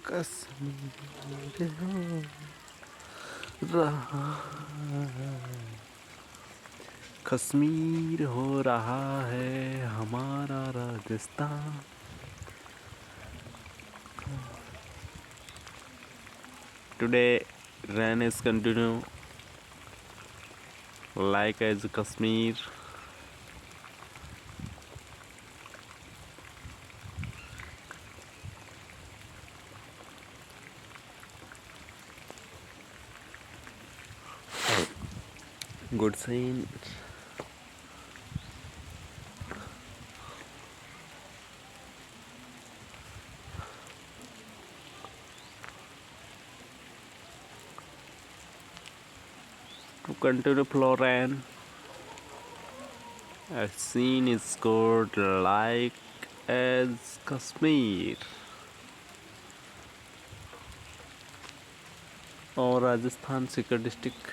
कश्मीर हो रहा है, कश्मीर हो रहा है हमारा Rajasthan. Today rain is continue like as Kashmir. Good sign. To continue flow rain. A scene is good like as Kashmir और राजस्थान सीकर डिस्ट्रिक्ट.